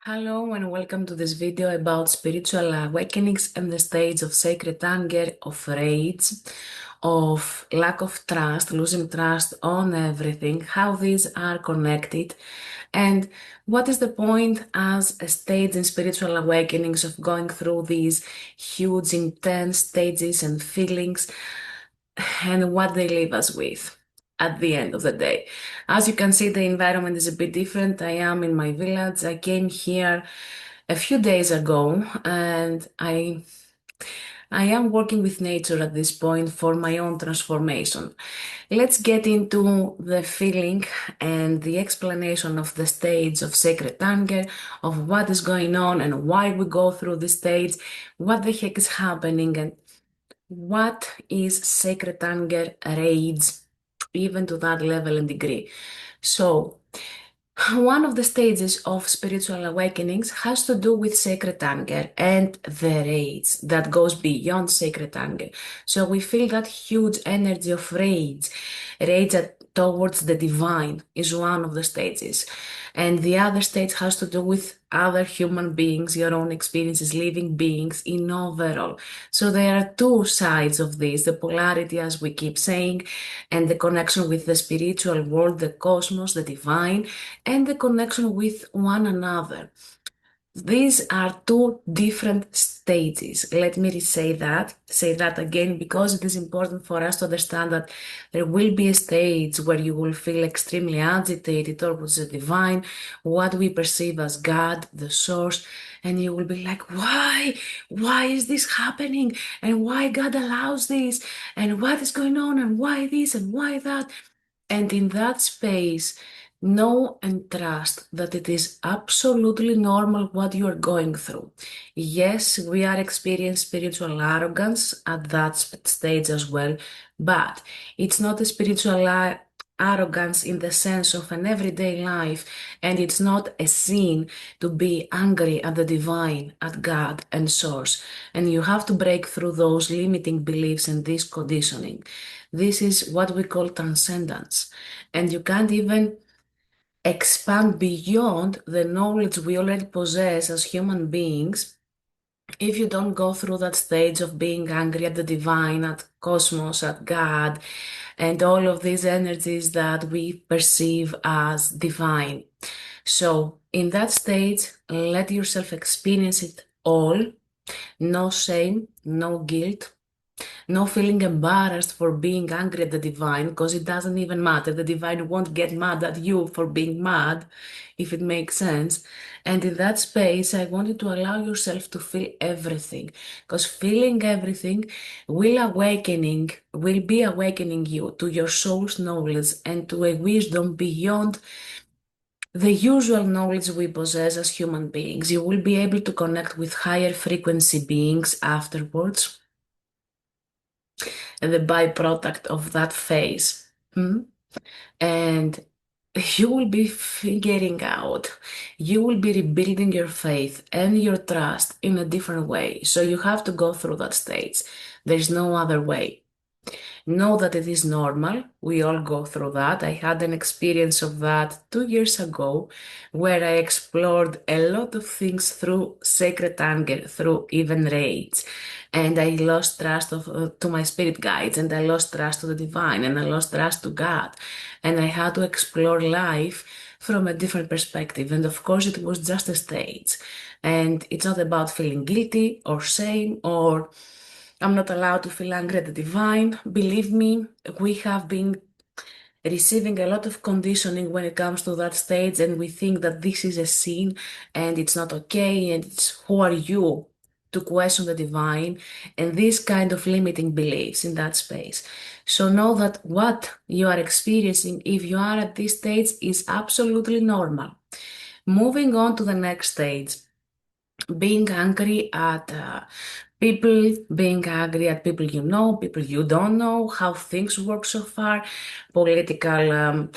Hello and welcome to this video about spiritual awakenings and the stage of sacred anger, of rage, of lack of trust, losing trust on everything, how these are connected, and what is the point as a stage in spiritual awakenings of going through these huge, intense stages and feelings and what they leave us with at the end of the day. As you can see, the environment is a bit different. I am in my village. I came here a few days ago and I am working with nature at this point for my own transformation. Let's get into the feeling and the explanation of the stage of sacred anger, of what is going on and why we go through this stage, what the heck is happening, and what is sacred anger, rage, even to that level and degree. So, one of the stages of spiritual awakenings has to do with sacred anger and the rage that goes beyond sacred anger. So we feel that huge energy of rage. Towards the divine is one of the stages. And the other stage has to do with other human beings, your own experiences, living beings in overall. So there are two sides of this, the polarity, as we keep saying, and the connection with the spiritual world, the cosmos, the divine, and the connection with one another. These are two different stages. Let me say that again, because it is important for us to understand that there will be a stage where you will feel extremely agitated towards the divine, what we perceive as God, the source, and you will be like, why? Why is this happening? And why God allows this? And what is going on? And why this? And why that? And in that space, know and trust that it is absolutely normal what you are going through. Yes, we are experiencing spiritual arrogance at that stage as well, but it's not a spiritual arrogance in the sense of an everyday life, and it's not a sin to be angry at the divine, at God and source. And you have to break through those limiting beliefs and this conditioning. This is what we call transcendence. And you can't even expand beyond the knowledge we already possess as human beings if you don't go through that stage of being angry at the divine, at cosmos, at God, and all of these energies that we perceive as divine. So, in that stage, let yourself experience it all. No shame, no guilt, no feeling embarrassed for being angry at the divine, because it doesn't even matter. The divine won't get mad at you for being mad, if it makes sense. And in that space, I want you to allow yourself to feel everything, because feeling everything will be awakening you to your soul's knowledge and to a wisdom beyond the usual knowledge we possess as human beings. You will be able to connect with higher frequency beings afterwards, the byproduct of that phase. And you will be figuring out, you will be rebuilding your faith and your trust in a different way. So you have to go through that stage. There's no other way. Know that it is normal. We all go through that. I had an experience of that 2 years ago where I explored a lot of things through sacred anger, through even rage. And I lost trust to my spirit guides, and I lost trust to the divine, and I lost trust to God. And I had to explore life from a different perspective. And of course, it was just a stage. And it's not about feeling guilty or shame or I'm not allowed to feel angry at the divine. Believe me, we have been receiving a lot of conditioning when it comes to that stage, and we think that this is a sin and it's not okay, and it's who are you to question the divine, and these kind of limiting beliefs in that space. So know that what you are experiencing, if you are at this stage, is absolutely normal. Moving on to the next stage, being angry at people, being angry at people you know, people you don't know, how things work so far, political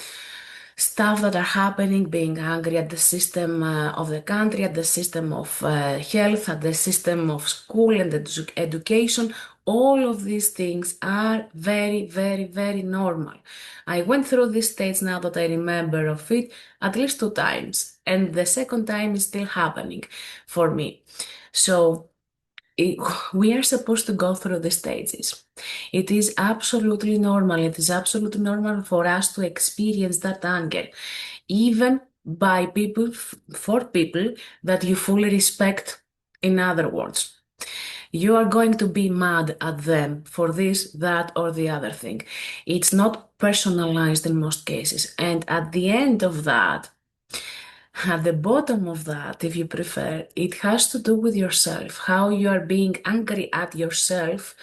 stuff that are happening, being angry at the system of the country, at the system of health, at the system of school and education, all of these things are very, very, very normal. I went through these states now that I remember of it at least 2 times, and the second time is still happening for me. So it, we are supposed to go through the stages. It is absolutely normal. It is absolutely normal for us to experience that anger, even by people, for people that you fully respect, in other words. You are going to be mad at them for this, that, or the other thing. It's not personalized in most cases. And at the end of that, at the bottom of that, if you prefer, it has to do with yourself, how you are being angry at yourself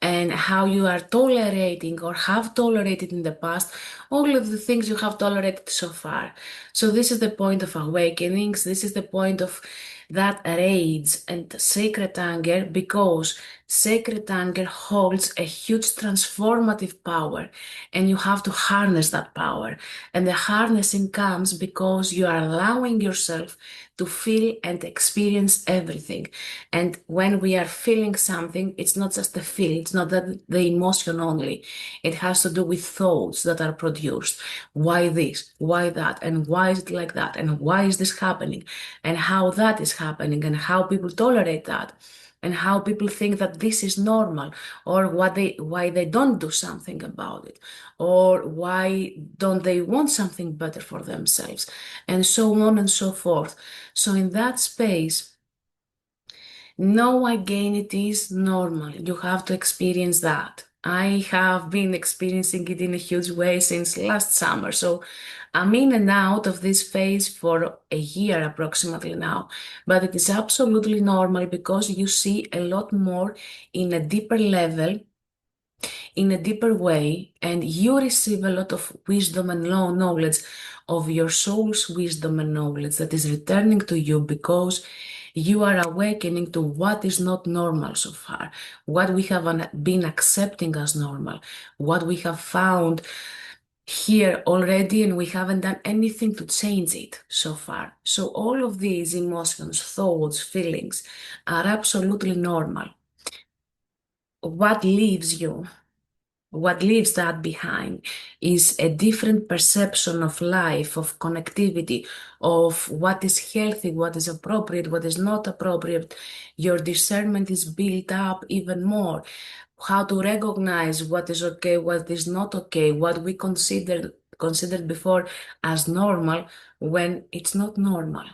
and how you are tolerating or have tolerated in the past all of the things you have tolerated so far. So this is the point of awakenings. This is the point of that rage and sacred anger, because sacred anger holds a huge transformative power, and you have to harness that power. And the harnessing comes because you are allowing yourself to feel and experience everything. And when we are feeling something, it's not just a feel, it's not that the emotion only. It has to do with thoughts that are produced. Why this? Why that? And why is it like that? And why is this happening? And how that is happening, and how people tolerate that, and how people think that this is normal, or why they don't do something about it, or why don't they want something better for themselves, and so on and so forth. So in that space, no, again, it is normal. You have to experience that. I have been experiencing it in a huge way since last summer. So I'm in and out of this phase for a year approximately now. But it is absolutely normal because you see a lot more in a deeper level, in a deeper way, and you receive a lot of wisdom and knowledge of your soul's wisdom and knowledge that is returning to you because you are awakening to what is not normal so far, what we have been accepting as normal, what we have found here already, and we haven't done anything to change it so far. So all of these emotions, thoughts, feelings are absolutely normal. What leaves you? What leaves that behind is a different perception of life, of connectivity, of what is healthy, what is appropriate, what is not appropriate. Your discernment is built up even more. How to recognize what is okay, what is not okay, what we considered before as normal when it's not normal.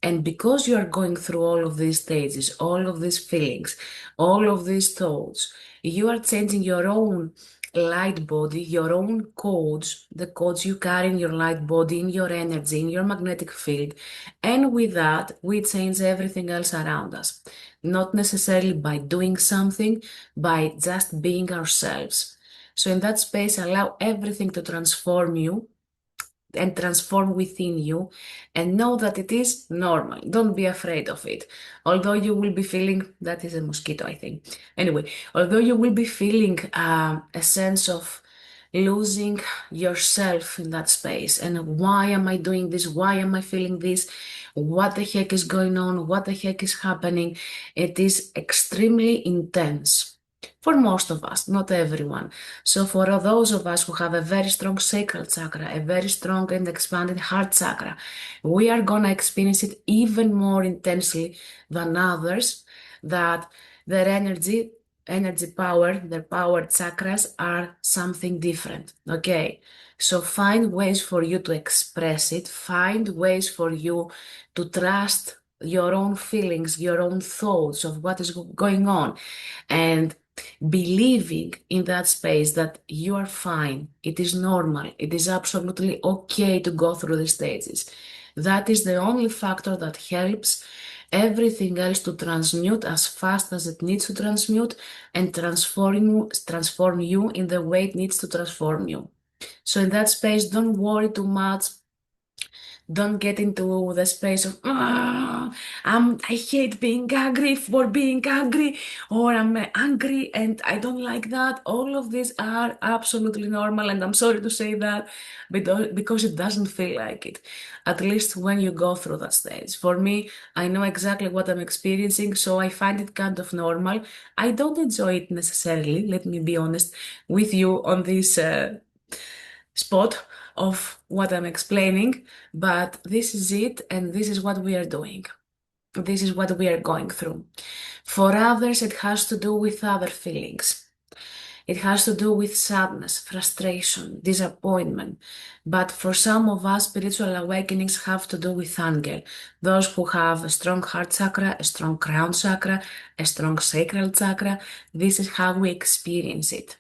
And because you are going through all of these stages, all of these feelings, all of these thoughts, you are changing your own light body, your own codes, the codes you carry in your light body, in your energy, in your magnetic field. And with that, we change everything else around us. Not necessarily by doing something, by just being ourselves. So in that space, allow everything to transform you and transform within you, and know that it is normal. Don't be afraid of it. Although you will be feeling, that is a mosquito, I think. Anyway, although you will be feeling a sense of losing yourself in that space, and why am I doing this? Why am I feeling this? What the heck is going on? What the heck is happening? It is extremely intense. For most of us, not everyone. So for those of us who have a very strong sacral chakra, a very strong and expanded heart chakra, we are gonna experience it even more intensely than others, that their energy power, their power chakras are something different. Okay. So find ways for you to express it, find ways for you to trust your own feelings, your own thoughts of what is going on, and believing in that space that you are fine, it is normal, it is absolutely okay to go through the stages. That is the only factor that helps everything else to transmute as fast as it needs to transmute and transform you in the way it needs to transform you. So in that space, don't worry too much. Don't get into the space of, I hate being angry for being angry, or I'm angry and I don't like that. All of these are absolutely normal, and I'm sorry to say that because it doesn't feel like it. At least when you go through that stage. For me, I know exactly what I'm experiencing, so I find it kind of normal. I don't enjoy it necessarily, let me be honest with you on this spot of what I'm explaining, but this is it, and this is what we are doing. This is what we are going through. For others, it has to do with other feelings. It has to do with sadness, frustration, disappointment. But for some of us, spiritual awakenings have to do with anger. Those who have a strong heart chakra, a strong crown chakra, a strong sacral chakra, this is how we experience it.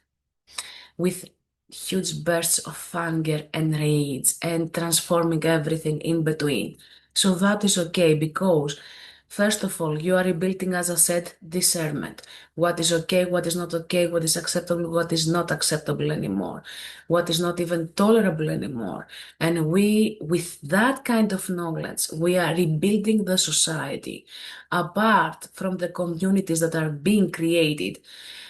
With huge bursts of anger and rage and transforming everything in between. So that is okay because, first of all, you are rebuilding, as I said, discernment. What is okay, what is not okay, what is acceptable, what is not acceptable anymore, what is not even tolerable anymore. And we, with that kind of knowledge, we are rebuilding the society apart from the communities that are being created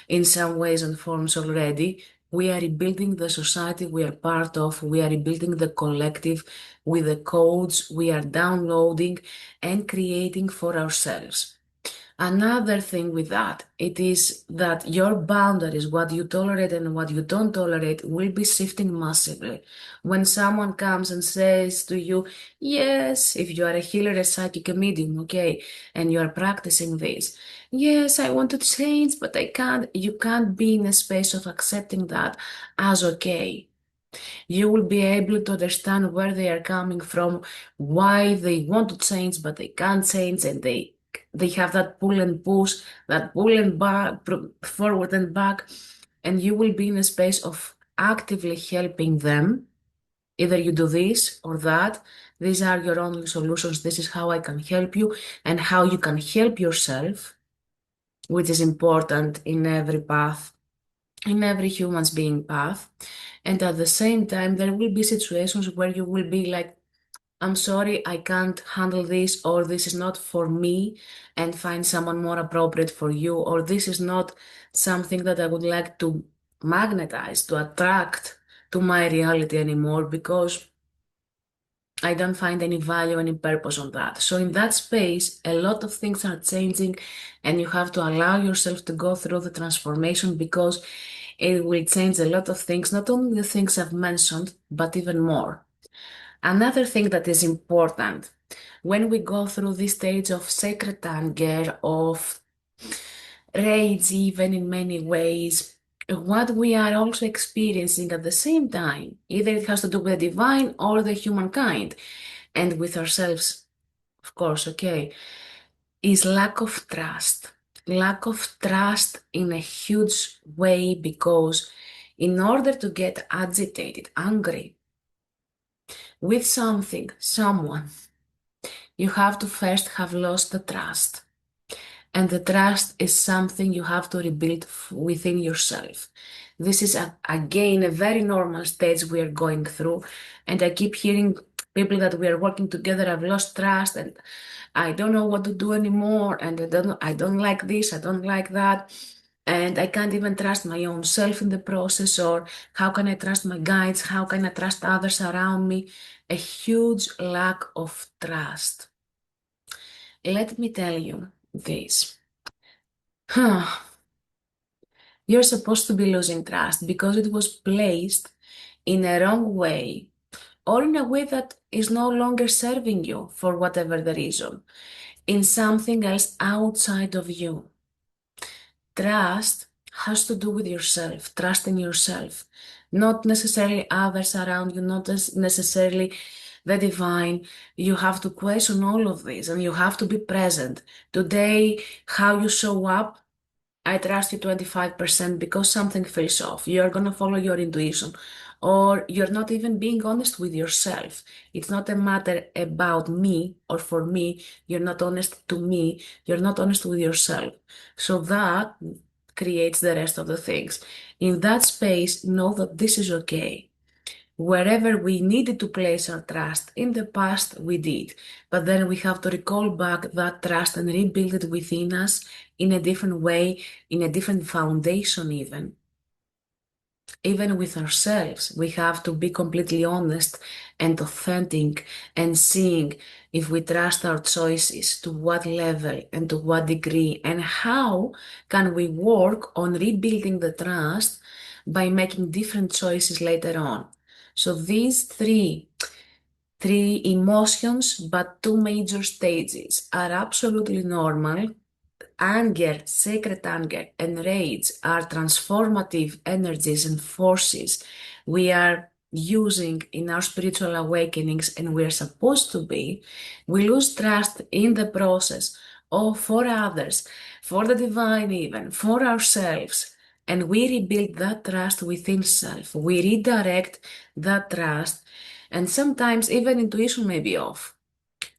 in some ways and forms already. We are rebuilding the society we are part of. We are rebuilding the collective with the codes we are downloading and creating for ourselves. Another thing with that, it is that your boundaries, what you tolerate and what you don't tolerate, will be shifting massively. When someone comes and says to you, yes, if you are a healer, a psychic, a medium, okay, and you are practicing this, yes, I want to change, but I can't, you can't be in a space of accepting that as okay. You will be able to understand where they are coming from, why they want to change but they can't change, and they have that pull and push, that pull and back, forward and back, and you will be in a space of actively helping them. Either you do this or that. These are your only solutions. This is how I can help you and how you can help yourself, which is important in every path, in every human's being path. And at the same time, there will be situations where you will be like, I'm sorry, I can't handle this, or this is not for me, and find someone more appropriate for you, or this is not something that I would like to magnetize, to attract to my reality anymore because I don't find any value, any purpose on that. So in that space, a lot of things are changing and you have to allow yourself to go through the transformation because it will change a lot of things, not only the things I've mentioned, but even more. Another thing that is important when we go through this stage of sacred anger, of rage, even in many ways, what we are also experiencing at the same time, either it has to do with the divine or the humankind, and with ourselves, of course, okay, is lack of trust. Lack of trust in a huge way because in order to get agitated, angry with something, someone, you have to first have lost the trust. And the trust is something you have to rebuild within yourself. This is, again, a very normal stage we are going through. And I keep hearing people that we are working together have lost trust and I don't know what to do anymore. And I don't like this, I don't like that. And I can't even trust my own self in the process. Or how can I trust my guides? How can I trust others around me? A huge lack of trust. Let me tell you this. You're supposed to be losing trust because it was placed in a wrong way or in a way that is no longer serving you for whatever the reason, in something else outside of you. Trust has to do with yourself, trust in yourself, not necessarily others around you, not necessarily the divine. You have to question all of this and you have to be present. Today, how you show up, I trust you 25% because something feels off. You're gonna follow your intuition, or you're not even being honest with yourself. It's not a matter about me or for me. You're not honest to me. You're not honest with yourself. So that creates the rest of the things. In that space, know that this is okay. Wherever we needed to place our trust in the past, we did. But then we have to recall back that trust and rebuild it within us in a different way, in a different foundation even. Even with ourselves, we have to be completely honest and authentic and seeing if we trust our choices, to what level and to what degree, and how can we work on rebuilding the trust by making different choices later on. So these three emotions, but two major stages are absolutely normal. Anger, sacred anger, and rage are transformative energies and forces we are using in our spiritual awakenings, and we are supposed to be. We lose trust in the process, or for others, for the divine, even for ourselves. And we rebuild that trust within self. We redirect that trust, and sometimes even intuition may be off.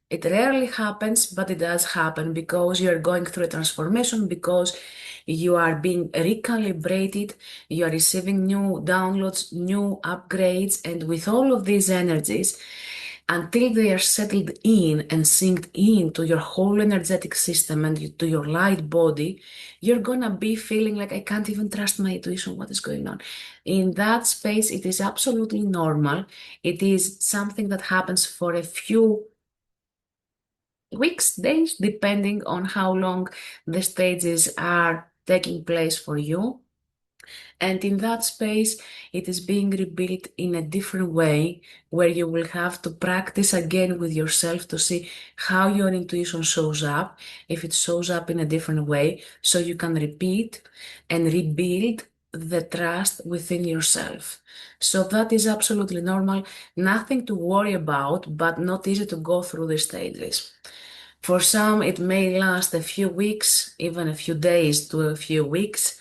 It rarely happens, but it does happen because you're going through a transformation, because you are being recalibrated, you are receiving new downloads, new upgrades, and with all of these energies, until they are settled in and synced into your whole energetic system and to your light body, you're gonna be feeling like, I can't even trust my intuition, what is going on? In that space, it is absolutely normal. It is something that happens for a few weeks, days, depending on how long the stages are taking place for you. And in that space, it is being rebuilt in a different way, where you will have to practice again with yourself to see how your intuition shows up, if it shows up in a different way, so you can repeat and rebuild the trust within yourself. So that is absolutely normal, nothing to worry about, but not easy to go through the stages. For some, it may last a few weeks, even a few days to a few weeks,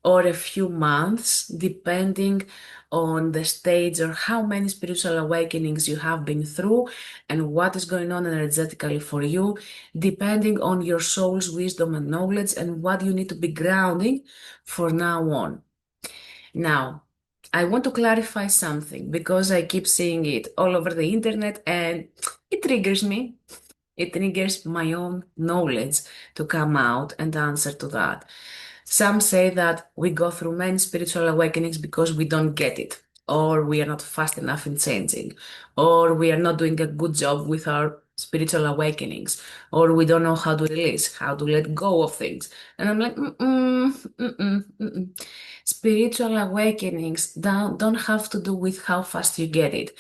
or a few months, depending on the stage or how many spiritual awakenings you have been through and what is going on energetically for you, depending on your soul's wisdom and knowledge and what you need to be grounding for now on. Now, I want to clarify something because I keep seeing it all over the internet and it triggers me. It triggers my own knowledge to come out and answer to that. Some say that we go through many spiritual awakenings because we don't get it, or we are not fast enough in changing, or we are not doing a good job with our spiritual awakenings, or we don't know how to release, how to let go of things. And I'm like, spiritual awakenings don't have to do with how fast you get it.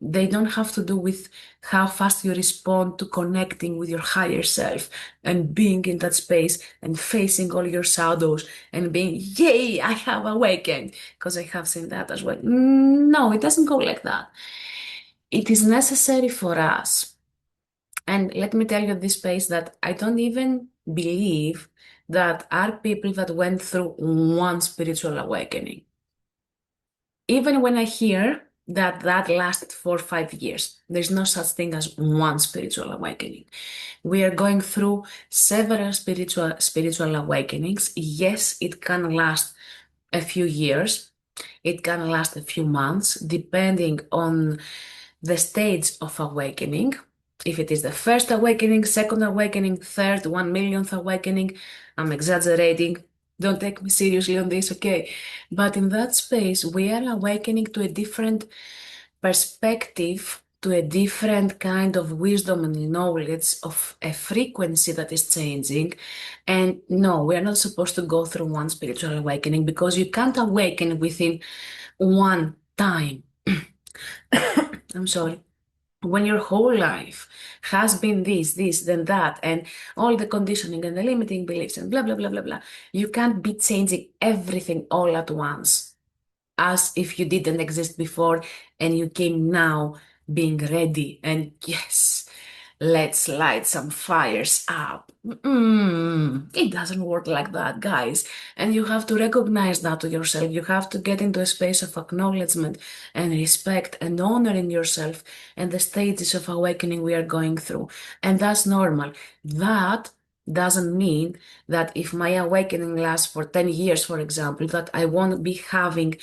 They don't have to do with how fast you respond to connecting with your higher self and being in that space and facing all your shadows and being, yay, I have awakened, because I have seen that as well. No, it doesn't go like that. It is necessary for us. And let me tell you at this space that I don't even believe that are people that went through one spiritual awakening. Even when I hear that that lasted 4 or 5 years, there's no such thing as one spiritual awakening. We are going through several spiritual awakenings. Yes, it can last a few years. It can last a few months, depending on the stage of awakening. If it is the first awakening, second awakening, third, 1 millionth awakening, I'm exaggerating. Don't take me seriously on this, okay? But in that space, we are awakening to a different perspective, to a different kind of wisdom and knowledge, of a frequency that is changing. And no, we are not supposed to go through one spiritual awakening, because you can't awaken within one time. I'm sorry. When your whole life has been this, then that, and all the conditioning and the limiting beliefs and blah, blah, blah, blah, blah, you can't be changing everything all at once, as if you didn't exist before and you came now being ready and yes, let's light some fires up. It doesn't work like that, guys. And you have to recognize that to yourself. You have to get into a space of acknowledgement and respect and honoring yourself and the stages of awakening we are going through. And that's normal. That doesn't mean that if my awakening lasts for 10 years, for example, that I won't be having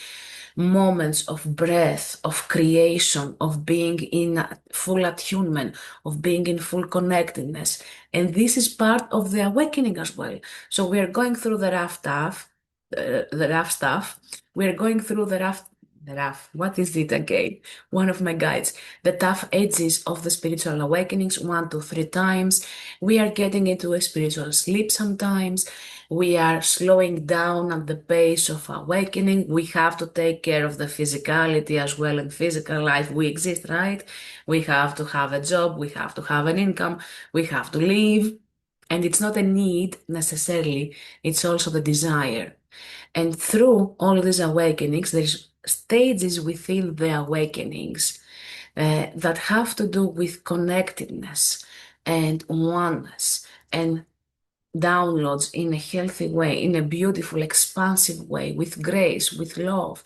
moments of breath, of creation, of being in full attunement, of being in full connectedness. And this is part of the awakening as well. So we are going through the rough stuff, the rough stuff. We are going through what is it again? One of my guides, the tough edges of the spiritual awakenings, 1 to 3 times. We are getting into a spiritual sleep sometimes. We are slowing down at the pace of awakening. We have to take care of the physicality as well. In physical life, we exist, right? We have to have a job. We have to have an income. We have to live. And it's not a need necessarily. It's also the desire. And through all these awakenings, there's stages within the awakenings that have to do with connectedness and oneness and downloads in a healthy way, in a beautiful, expansive way, with grace, with love,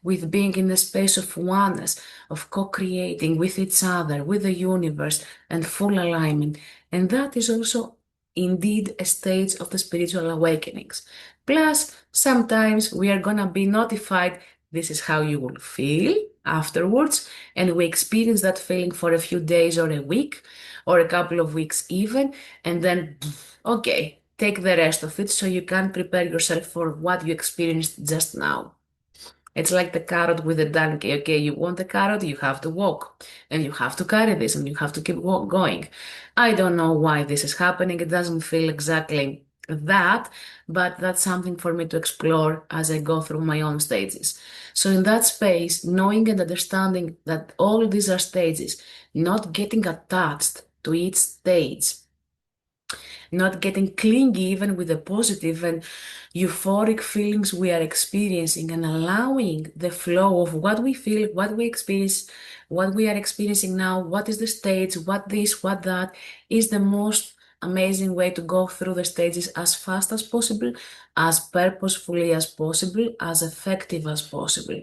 with being in a space of oneness, of co-creating with each other, with the universe, and full alignment. And that is also indeed a stage of the spiritual awakenings. Plus, sometimes we are gonna be notified this is how you will feel afterwards, and we experience that feeling for a few days or a week or a couple of weeks even, and then okay, take the rest of it so you can prepare yourself for what you experienced just now. It's like the carrot with the donkey. Okay, you want the carrot, you have to walk, and you have to carry this, and you have to keep going. I don't know why this is happening. It doesn't feel exactly that, but that's something for me to explore as I go through my own stages. So, in that space, knowing and understanding that all these are stages, not getting attached to each stage, not getting clingy even with the positive and euphoric feelings we are experiencing, and allowing the flow of what we feel, what we experience, what we are experiencing now, what is the stage, what this, what that, is the most amazing way to go through the stages as fast as possible, as purposefully as possible, as effective as possible.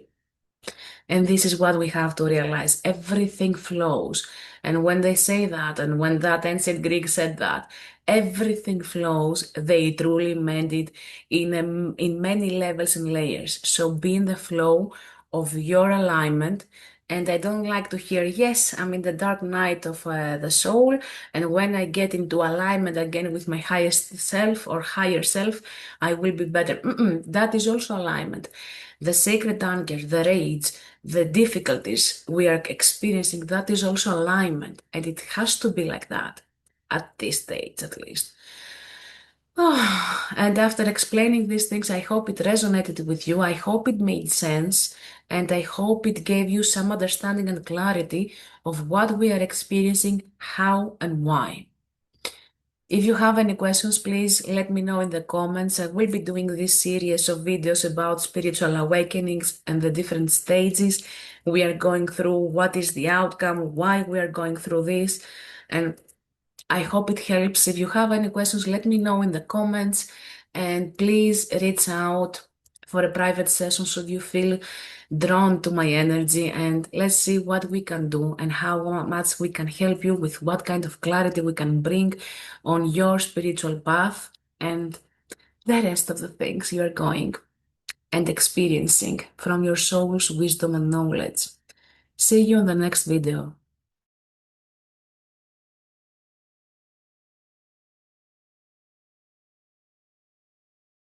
And this is what we have to realize. Everything flows. And when they say that, and when that ancient Greek said that, everything flows, they truly meant it in many levels and layers. So be in the flow of your alignment. And I don't like to hear, yes, I'm in the dark night of the soul. And when I get into alignment again with my highest self or higher self, I will be better. That is also alignment. The sacred anger, the rage, the difficulties we are experiencing, that is also alignment. And it has to be like that, at this stage at least. Oh, and after explaining these things, I hope it resonated with you. I hope it made sense. And I hope it gave you some understanding and clarity of what we are experiencing, how and why. If you have any questions, please let me know in the comments. I will be doing this series of videos about spiritual awakenings and the different stages we are going through, what is the outcome, why we are going through this, and I hope it helps. If you have any questions, let me know in the comments, and please reach out for a private session should you feel drawn to my energy, and let's see what we can do and how much we can help you with what kind of clarity we can bring on your spiritual path and the rest of the things you are going and experiencing from your soul's wisdom and knowledge. See you in the next video.